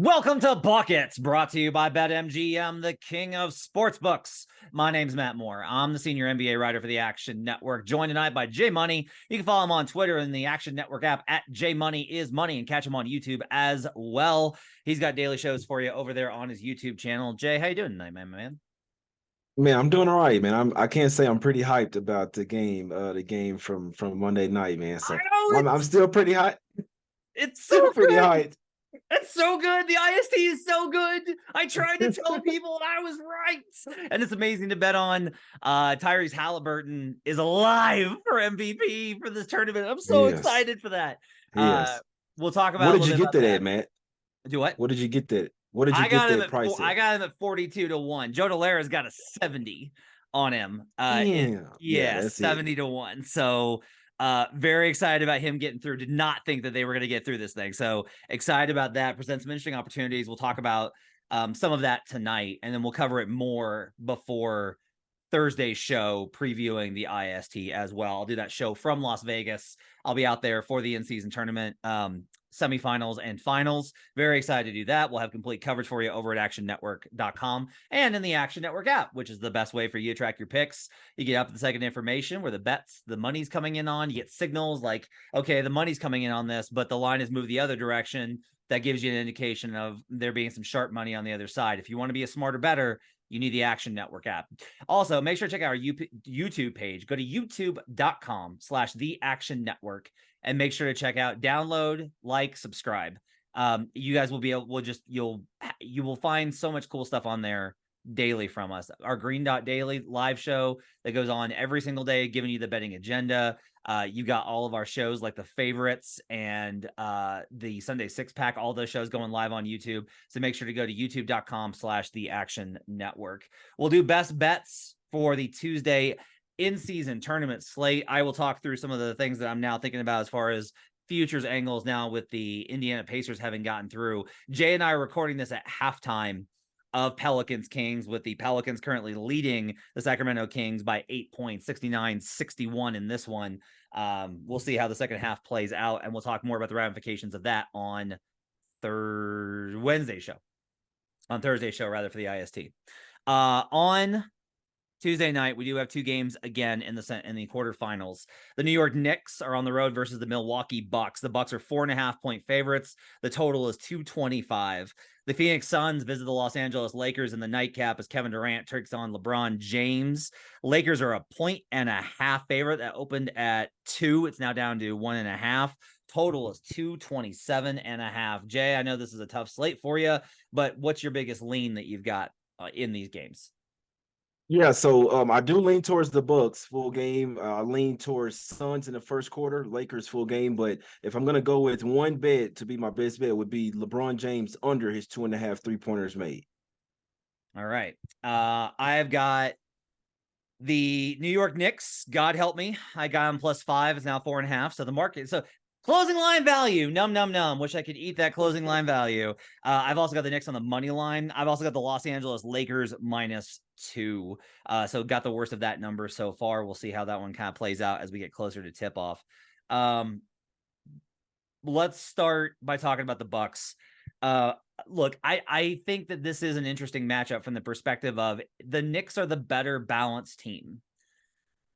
Welcome to Buckets, brought to you by BetMGM, the king of sportsbooks. My name's Matt Moore. I'm the senior NBA writer for the Action Network, joined tonight by J Money. You can follow him on Twitter and the Action Network app at JMoneyIsMoney and catch him on YouTube as well. He's got daily shows for you over there on his YouTube channel. Jay, how you doing tonight, my man? Man, I'm doing all right, man. I can't say I'm pretty hyped about the game from Monday night, man. I So know I'm still pretty hyped, it's so still pretty good. hyped. It's so good. The IST is so good. I tried to tell people and I was right. And it's amazing to bet on. Tyrese Halliburton is alive for MVP for this tournament. I'm so Yes, excited for that. Uh, yes. we'll talk What about a did little you bit get about that at, that. Matt? Do what? What did you get that? What did you I get got him that at price I at? got him at 42-1. Joe Dolera's got a 70 on him. Yeah, Yeah, that's it. 70-1. So very excited about him getting through. Did not think that they were going to get through this thing. So excited about that. Presents some interesting opportunities. We'll talk about some of that tonight, and then we'll cover it more before Thursday's show previewing the IST as well. I'll do that show from Las Vegas. I'll be out there for the in-season tournament, semifinals and finals. Very excited to do that. We'll have complete coverage for you over at actionnetwork.com and in the Action Network app, which is the best way for you to track your picks. You get up to the second information where the bets, the money's coming in on. You get signals like, okay, the money's coming in on this, but the line has moved the other direction. That gives you an indication of there being some sharp money on the other side. If you want to be a smarter better, you need the Action Network app. Also, make sure to check out our YouTube page. Go to youtube.com/the Action Network and make sure to check out, download, like, subscribe. You guys will be able, you will find so much cool stuff on there daily from us. Our Green Dot Daily live show that goes on every single day, giving you the betting agenda. You got all of our shows like the favorites and the Sunday Six Pack, all those shows going live on YouTube. So make sure to go to youtube.com/the Action Network. We'll do best bets for the Tuesday in-season tournament slate. I will talk through some of the things that I'm now thinking about as far as futures angles now with the Indiana Pacers having gotten through. Jay and I are recording this at halftime of Pelicans Kings, with the Pelicans currently leading the Sacramento Kings by 8 points, 69-61 in this one. We'll see how the second half plays out, and we'll talk more about the ramifications of that on Thursday's show rather, for the IST. On Tuesday night, we do have two games again in the quarterfinals. The New York Knicks are on the road versus the Milwaukee Bucks. The Bucks are 4.5-point favorites. The total is 225. The Phoenix Suns visit the Los Angeles Lakers in the nightcap as Kevin Durant takes on LeBron James. Lakers are a 1.5 favorite that opened at 2. It's now down to 1.5. Total is 227.5. Jay, I know this is a tough slate for you, but what's your biggest lean that you've got in these games? Yeah, so I do lean towards the Bucks full game. I lean towards Suns in the first quarter, Lakers full game. But if I'm gonna go with one bet to be my best bet, would be LeBron James under his 2.5 3-pointers made. All right. I've got the New York Knicks. God help me. I got them +5. It's now 4.5. So the market. So closing line value. Num. Wish I could eat that closing line value. I've also got the Knicks on the money line. I've also got the Los Angeles Lakers -2. So got the worst of that number so far. We'll see how that one kind of plays out as we get closer to tip off. Let's start by talking about the Bucks. Look, I think that this is an interesting matchup from the perspective of the Knicks are the better balanced team.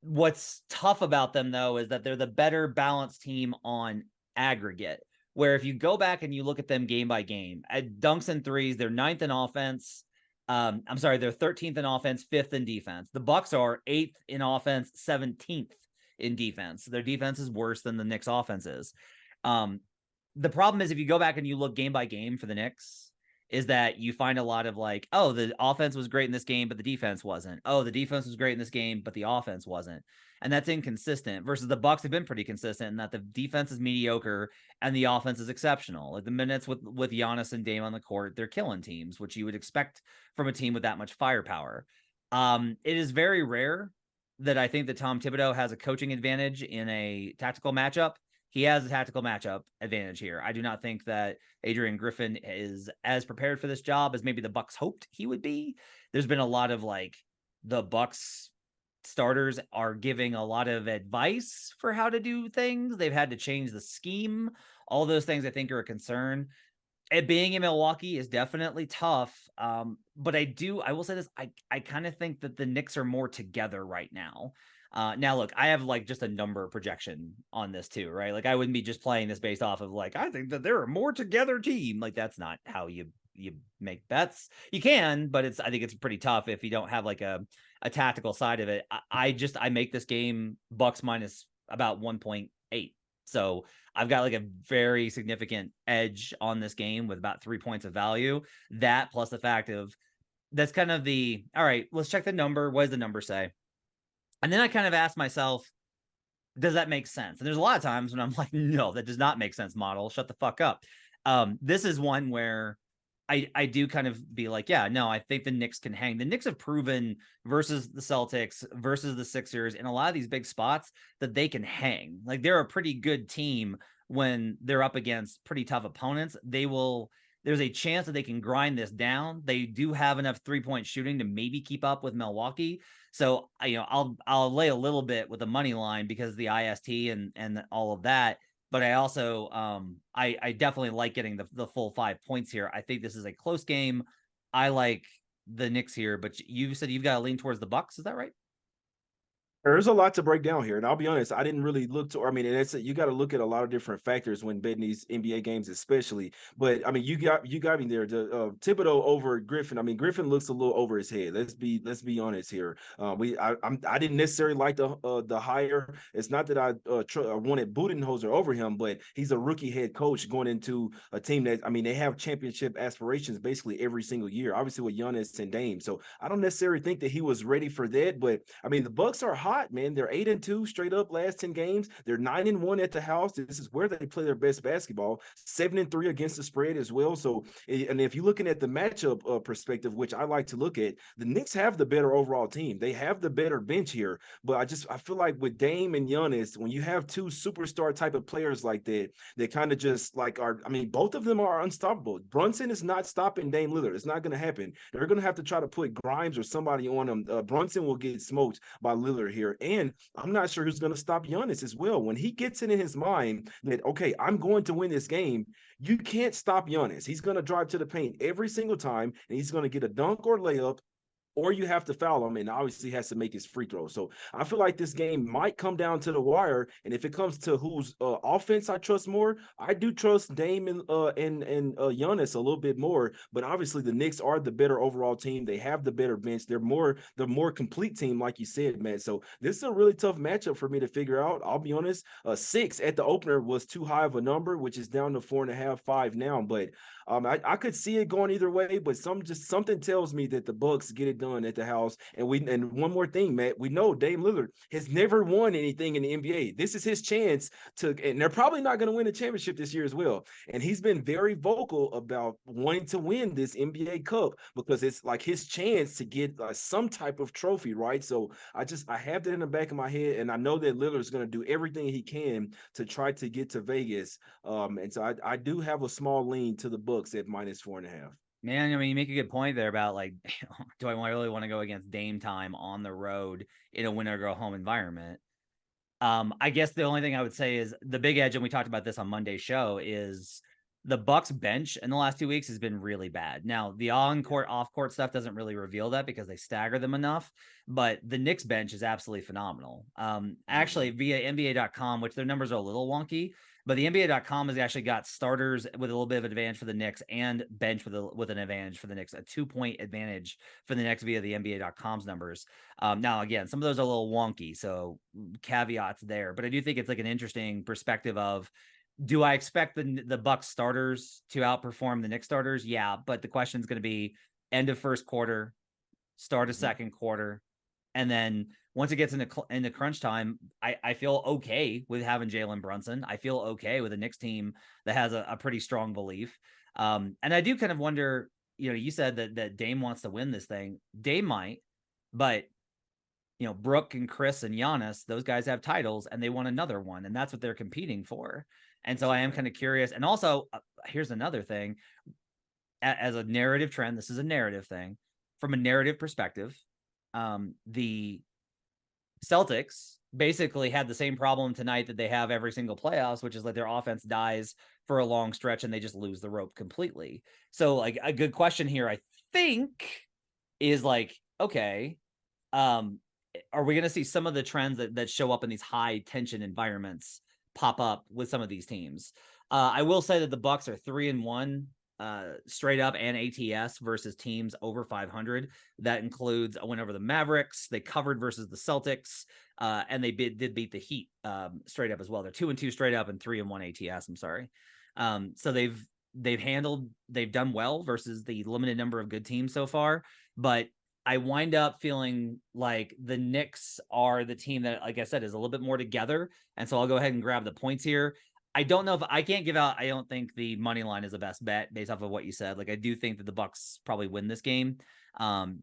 What's tough about them, though, is that they're the better balanced team on aggregate, where if you go back and you look at them game by game, at dunks and threes, they're 9th in offense. They're 13th in offense, 5th in defense. The Bucks are 8th in offense, 17th in defense. Their defense is worse than the Knicks' offense is. The problem is if you go back and you look game by game for the Knicks, is that you find a lot of like, oh, the offense was great in this game, but the defense wasn't. Oh, the defense was great in this game, but the offense wasn't. And that's inconsistent. Versus the Bucks have been pretty consistent in that the defense is mediocre and the offense is exceptional. Like the minutes with Giannis and Dame on the court, they're killing teams, which you would expect from a team with that much firepower. It is very rare that I think that Tom Thibodeau has a coaching advantage in a tactical matchup. He has a tactical matchup advantage here. I do not think that Adrian Griffin is as prepared for this job as maybe the Bucks hoped he would be. There's been a lot of like the Bucks starters are giving a lot of advice for how to do things. They've had to change the scheme. All those things I think are a concern. It being in Milwaukee is definitely tough. But I will say this, I kind of think that the Knicks are more together right now. Now look, I have like just a number projection on this too, right? Like I wouldn't be just playing this based off of like, I think that they're a more together team. Like that's not how you make bets. You can, but I think it's pretty tough if you don't have like a tactical side of it. I make this game Bucks minus about 1.8. So I've got like a very significant edge on this game with about 3 points of value. That plus the fact of that's kind of all right, let's check the number. What does the number say? And then I kind of ask myself, does that make sense? And there's a lot of times when I'm like, no, that does not make sense, model. Shut the fuck up. This is one where I do kind of be like, yeah, no, I think the Knicks can hang. The Knicks have proven versus the Celtics, versus the Sixers, in a lot of these big spots that they can hang. Like they're a pretty good team when they're up against pretty tough opponents. There's a chance that they can grind this down. They do have enough 3-point shooting to maybe keep up with Milwaukee. So I'll lay a little bit with the money line because of the IST and all of that. But I also I definitely like getting the full 5 points here. I think this is a close game. I like the Knicks here, but you said you've got to lean towards the Bucks. Is that right? There's a lot to break down here, and I'll be honest, I didn't really look to. I mean, you got to look at a lot of different factors when betting these NBA games, especially. But I mean, you got me there. The Thibodeau over Griffin. I mean, Griffin looks a little over his head. Let's be honest here. I didn't necessarily like the hire. It's not that I wanted Budenholzer over him, but he's a rookie head coach going into a team that, I mean, they have championship aspirations basically every single year. Obviously with Giannis and Dame, so I don't necessarily think that he was ready for that. But I mean, the Bucks are hot, man. They're 8-2 straight up last 10 games. They're 9-1 at the house. This is where they play their best basketball. 7-3 against the spread as well. So, and if you're looking at the matchup perspective, which I like to look at, the Knicks have the better overall team. They have the better bench here. But I feel like with Dame and Giannis, when you have two superstar type of players like that, they kind of just like are. I mean, both of them are unstoppable. Brunson is not stopping Dame Lillard. It's not going to happen. They're going to have to try to put Grimes or somebody on him. Brunson will get smoked by Lillard here. And I'm not sure who's going to stop Giannis as well. When he gets it in his mind that, okay, I'm going to win this game, you can't stop Giannis. He's going to drive to the paint every single time, and he's going to get a dunk or layup, or you have to foul him, and obviously has to make his free throw. So I feel like this game might come down to the wire. And if it comes to whose offense I trust more, I do trust Dame and Giannis a little bit more. But obviously the Knicks are the better overall team. They have the better bench. They're the more complete team, like you said, man. So this is a really tough matchup for me to figure out. I'll be honest. 6 at the opener was too high of a number, which is down to 4.5, 5 now. But I could see it going either way, but something tells me that the Bucks get it done at the house. And one more thing, Matt, we know Dame Lillard has never won anything in the NBA. This is his chance and they're probably not going to win a championship this year as well. And he's been very vocal about wanting to win this NBA Cup because it's like his chance to get some type of trophy, right? So I have that in the back of my head, and I know that Lillard's going to do everything he can to try to get to Vegas. And so I do have a small lean to the Bucks at minus 4.5. Man, I mean, you make a good point there about like, do I really want to go against Dame time on the road in a win or go home environment? I guess the only thing I would say is the big edge, and we talked about this on Monday's show, is the Bucks bench in the last 2 weeks has been really bad. Now, the on-court, off-court stuff doesn't really reveal that because they stagger them enough, but the Knicks bench is absolutely phenomenal. Actually, via NBA.com, which their numbers are a little wonky, but the NBA.com has actually got starters with a little bit of advantage for the Knicks and bench with an advantage for the Knicks, a 2-point advantage for the Knicks via the NBA.com's numbers. Now, again, some of those are a little wonky, so caveats there, but I do think it's like an interesting perspective of, do I expect the Bucks starters to outperform the Knicks starters? Yeah, but the question is going to be end of first quarter, start of second quarter, and then once it gets into crunch time, I feel okay with having Jalen Brunson. I feel okay with a Knicks team that has a pretty strong belief. And I do kind of wonder, you said that Dame wants to win this thing. Dame might, but Brooke and Chris and Giannis, those guys have titles and they want another one, and that's what they're competing for. And so I am kind of curious. And also, here's another thing. As a narrative trend, this is a narrative thing. From a narrative perspective, the Celtics basically had the same problem tonight that they have every single playoffs, which is like their offense dies for a long stretch and they just lose the rope completely. So like a good question here, I think, is like, okay, are we going to see some of the trends that show up in these high tension environments pop up with some of these teams? I will say that the Bucks are 3-1 straight up and ATS versus teams over 500. That includes a win over the Mavericks. They covered versus the Celtics, and they did beat the Heat straight up as well. They're 2-2 straight up and 3-1 ATS. I'm sorry. So they've done well versus the limited number of good teams so far, but I wind up feeling like the Knicks are the team that, like I said, is a little bit more together. And so I'll go ahead and grab the points here. I don't know if I can't give out. I don't think the money line is the best bet based off of what you said. Like I do think that the Bucks probably win this game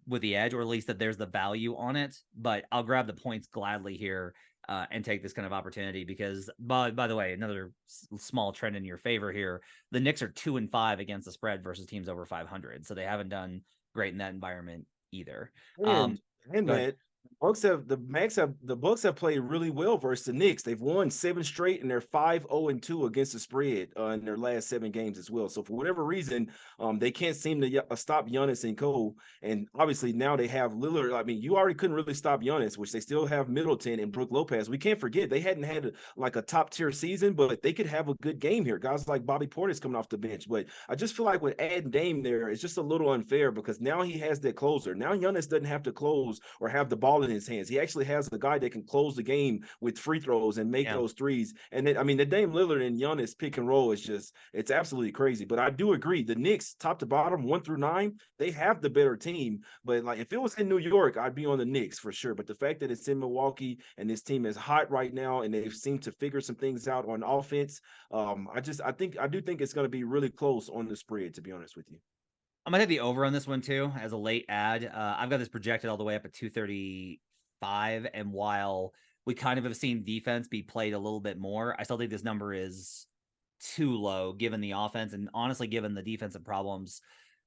with the edge, or at least that there's the value on it. But I'll grab the points gladly here and take this kind of opportunity because, by the way, another small trend in your favor here. The Knicks are 2-5 against the spread versus teams over 500, so they haven't done great in that environment either. And man, the Bucks have played really well versus the Knicks. They've won 7 straight and they're 5-0-2 against the spread in their last 7 games as well. So for whatever reason, they can't seem to stop Giannis and Cole. And obviously now they have Lillard. I mean, you already couldn't really stop Giannis, which they still have Middleton and Brook Lopez. We can't forget they hadn't had like a top tier season, but they could have a good game here. Guys like Bobby Portis coming off the bench. But I just feel like with adding Dame there, it's just a little unfair because now he has that closer. Now Giannis doesn't have to close or have the ball in his hands. He actually has a guy that can close the game with free throws and make those threes. And then, I mean, the Dame Lillard and Giannis pick and roll is just, it's absolutely crazy. But I do agree. The Knicks, top to bottom, 1-9, they have the better team. But like, if it was in New York, I'd be on the Knicks for sure. But the fact that it's in Milwaukee and this team is hot right now and they seem to figure some things out on offense, I do think it's going to be really close on the spread, to be honest with you. I'm gonna hit the over on this one too as a late ad. I've got this projected all the way up at 235, and while we kind of have seen defense be played a little bit more, I still think this number is too low given the offense and honestly given the defensive problems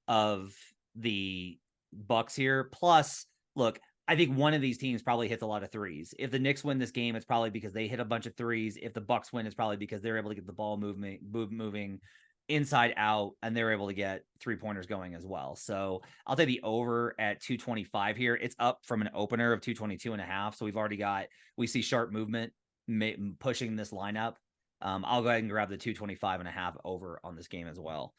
of the Bucks here. Plus, look, I think one of these teams probably hits a lot of threes. If the Knicks win this game, it's probably because they hit a bunch of threes. If the Bucks win, it's probably because they're able to get the ball moving inside out and they're able to get 3-pointers going as well. So I'll take the over at 225 here. It's up from an opener of 222.5. So we see sharp movement pushing this lineup. I'll go ahead and grab the 225.5 over on this game as well.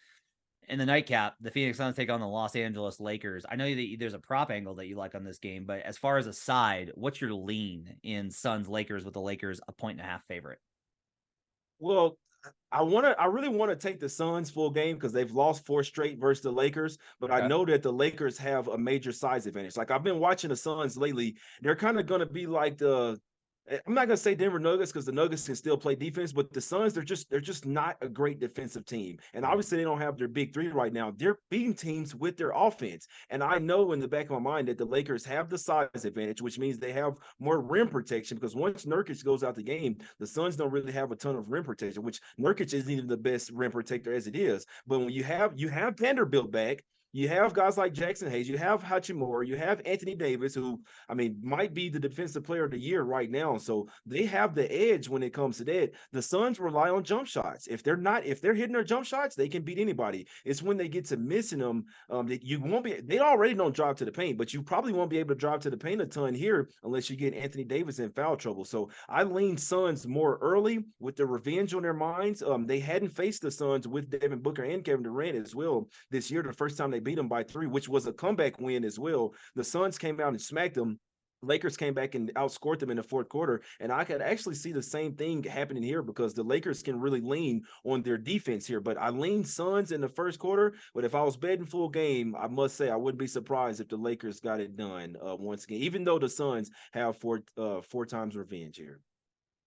In the nightcap, the Phoenix Suns take on the Los Angeles Lakers. I know that there's a prop angle that you like on this game, but as far as a side, what's your lean in Suns Lakers with the Lakers a 1.5 favorite? Well, I really want to take the Suns full game because they've lost 4 straight versus the Lakers, but I know that the Lakers have a major size advantage. Like I've been watching the Suns lately. They're kind of going to be like I'm not gonna say Denver Nuggets because the Nuggets can still play defense, but the Suns, they're just not a great defensive team. And obviously they don't have their big 3 right now. They're beating teams with their offense. And I know in the back of my mind that the Lakers have the size advantage, which means they have more rim protection because once Nurkic goes out the game, the Suns don't really have a ton of rim protection, which Nurkic isn't even the best rim protector as it is. But when you have Vanderbilt back, you have guys like Jackson Hayes, you have Hachimura, you have Anthony Davis, who, I mean, might be the defensive player of the year right now. So they have the edge when it comes to that. The Suns rely on jump shots. If they're hitting their jump shots, they can beat anybody. It's when they get to missing them that you won't be, they already don't drive to the paint, but you probably won't be able to drive to the paint a ton here unless you get Anthony Davis in foul trouble. So I lean Suns more early with the revenge on their minds. They hadn't faced the Suns with Devin Booker and Kevin Durant as well this year, the first time they beat them by 3, which was a comeback win as well. The Suns came out and smacked them. Lakers came back and outscored them in the 4th quarter. And I could actually see the same thing happening here because the Lakers can really lean on their defense here. But I lean Suns in the 1st quarter. But if I was betting full game, I must say I wouldn't be surprised if the Lakers got it done once again, even though the Suns have 4 times revenge here.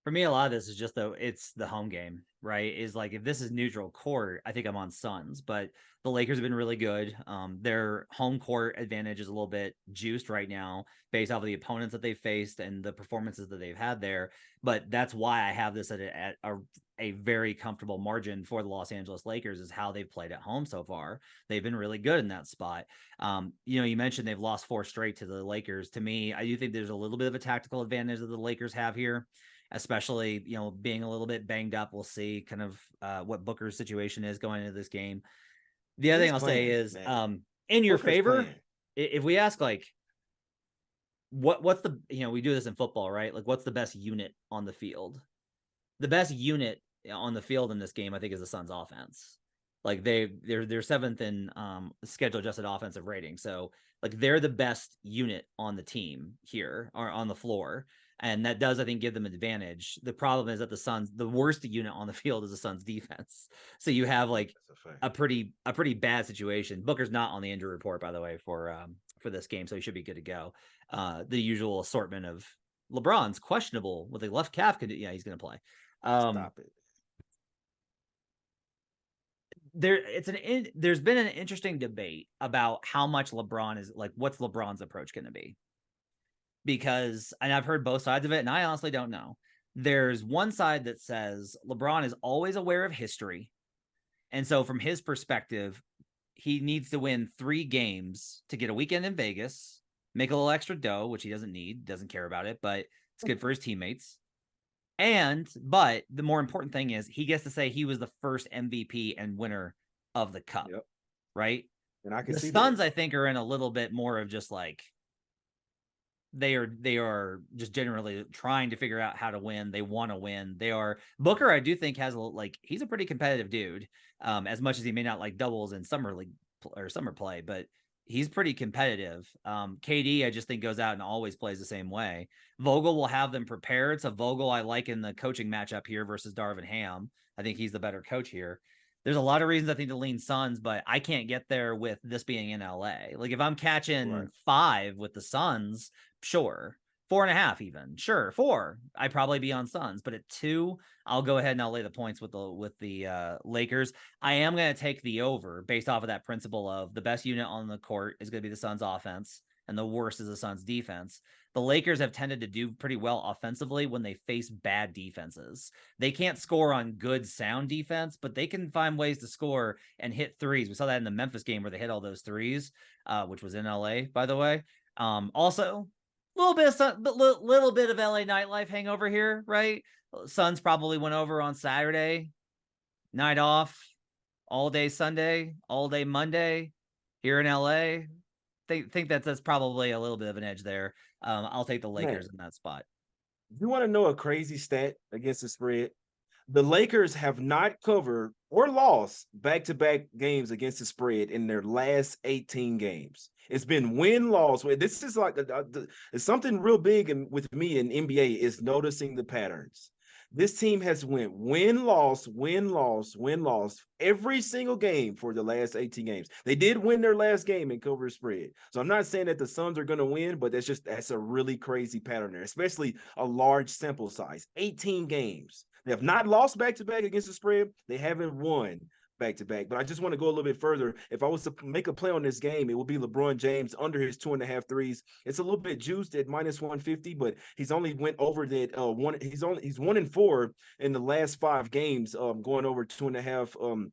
For me, a lot of this is just it's the home game, right? Is like if this is neutral court, I think I'm on Suns, but the Lakers have been really good. Their home court advantage is a little bit juiced right now based off of the opponents that they've faced and the performances that they've had there. But that's why I have this at a very comfortable margin for the Los Angeles Lakers is how they've played at home so far. They've been really good in that spot. You mentioned they've lost 4 straight to the Lakers. To me, I do think there's a little bit of a tactical advantage that the Lakers have here, especially, being a little bit banged up. We'll see kind of what Booker's situation is going into this game. The other thing I'll say is, in your favor, if we ask like, what's the, we do this in football, right? Like, what's the best unit on the field? The best unit on the field in this game, I think, is the Suns offense. Like they're 7th in schedule adjusted offensive rating. So like they're the best unit on the team here or on the floor. And that does, I think, give them an advantage. The problem is that the Suns, the worst unit on the field is the Suns defense. So you have like a pretty bad situation. Booker's not on the injury report, by the way, for this game, so he should be good to go. The usual assortment of LeBron's questionable with a left calf. He's going to play. Stop it. There's been an interesting debate about how much LeBron is like, what's LeBron's approach going to be? Because, and I've heard both sides of it, and I honestly don't know. There's one side that says LeBron is always aware of history. And so from his perspective, he needs to win 3 games to get a weekend in Vegas, make a little extra dough, which he doesn't need, doesn't care about it, but it's good for his teammates. But the more important thing is he gets to say he was the first MVP and winner of the cup, right? And I can see the Suns, I think, are in a little bit more of just like, they are just generally trying to figure out how to win. They want to win. Booker, I do think, has he's a pretty competitive dude, as much as he may not like doubles in summer league or summer play, but he's pretty competitive. KD, I just think, goes out and always plays the same way. Vogel will have them prepared. So Vogel, I like in the coaching matchup here versus Darvin Ham. I think he's the better coach here. There's a lot of reasons I think to lean Suns, but I can't get there with this being in LA. Like if I'm catching 5 with the Suns, sure. 4.5 even. Sure. 4. I'd probably be on Suns, but at 2, I'll go ahead and I'll lay the points with the Lakers. I am going to take the over based off of that principle of the best unit on the court is going to be the Suns offense and the worst is the Suns defense. The Lakers have tended to do pretty well offensively when they face bad defenses. They can't score on good sound defense, but they can find ways to score and hit threes. We saw that in the Memphis game where they hit all those threes, which was in LA, by the way. Also, little bit of LA nightlife hangover here, right? Suns probably went over on Saturday, night off, all day Sunday, all day Monday here in LA. Think that's probably a little bit of an edge there. I'll take the Lakers in that spot. You want to know a crazy stat against the spread? The Lakers have not covered or lost back-to-back games against the spread in their last 18 games. It's been win-loss. This is like it's something real big with me in NBA is noticing the patterns. This team has went win-loss every single game for the last 18 games. They did win their last game and cover spread. So I'm not saying that the Suns are going to win, but that's a really crazy pattern there, especially a large sample size. 18 games. They have not lost back-to-back against the spread. They haven't won back-to-back. But I just want to go a little bit further. If I was to make a play on this game, it would be LeBron James under his 2.5 threes. It's a little bit juiced at -150, but he's only went over that one. He's 1-4 in the last 5 games, going over 2.5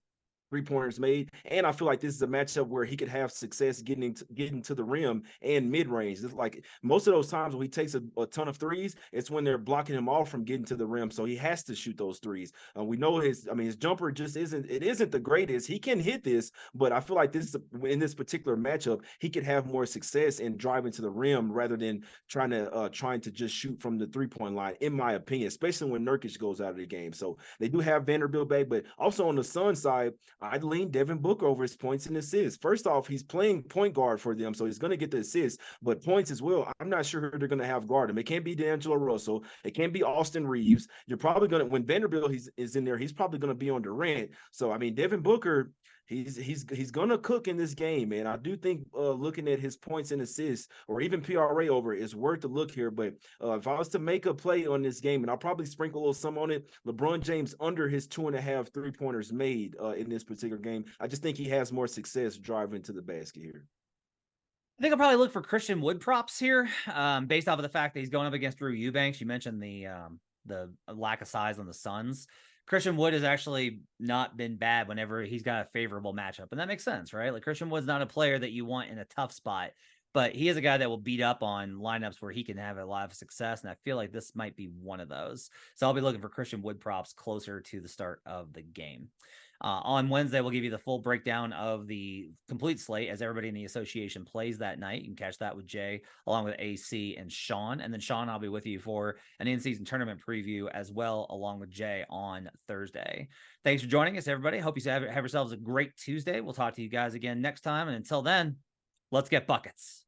3-pointers made. And I feel like this is a matchup where he could have success getting to the rim and mid-range. It's like most of those times when he takes a ton of threes, it's when they're blocking him off from getting to the rim. So he has to shoot those threes. We know his jumper just isn't the greatest. He can hit this, but I feel like in this particular matchup, he could have more success in driving to the rim rather than trying to just shoot from the 3-point line, in my opinion, especially when Nurkic goes out of the game. So they do have Vanderbilt back, but also on the Suns side, I'd lean Devin Booker over his points and assists. First off, he's playing point guard for them, so he's going to get the assists, but points as well. I'm not sure who they're going to have guard him. It can't be D'Angelo Russell. It can't be Austin Reeves. You're probably going to, when Vanderbilt is in there, he's probably going to be on Durant. So, Devin Booker, he's gonna cook in this game, man. I do think looking at his points and assists or even PRA over is worth a look here. But if I was to make a play on this game, and I'll probably sprinkle a little some on it, LeBron James under his 2.5 3-pointers made in this particular game. I just think he has more success driving to the basket here. I think I'll probably look for Christian Wood props here, based off of the fact that he's going up against Drew Eubanks. You mentioned the lack of size on the Suns. Christian Wood has actually not been bad whenever he's got a favorable matchup, and that makes sense, right? Like Christian Wood's not a player that you want in a tough spot, but he is a guy that will beat up on lineups where he can have a lot of success, and I feel like this might be one of those. So I'll be looking for Christian Wood props closer to the start of the game. On Wednesday, we'll give you the full breakdown of the complete slate as everybody in the association plays that night. You can catch that with Jay, along with AC and Sean. And then Sean, I'll be with you for an in-season tournament preview as well, along with Jay on Thursday. Thanks for joining us, everybody. Hope you have yourselves a great Tuesday. We'll talk to you guys again next time. And until then, let's get buckets.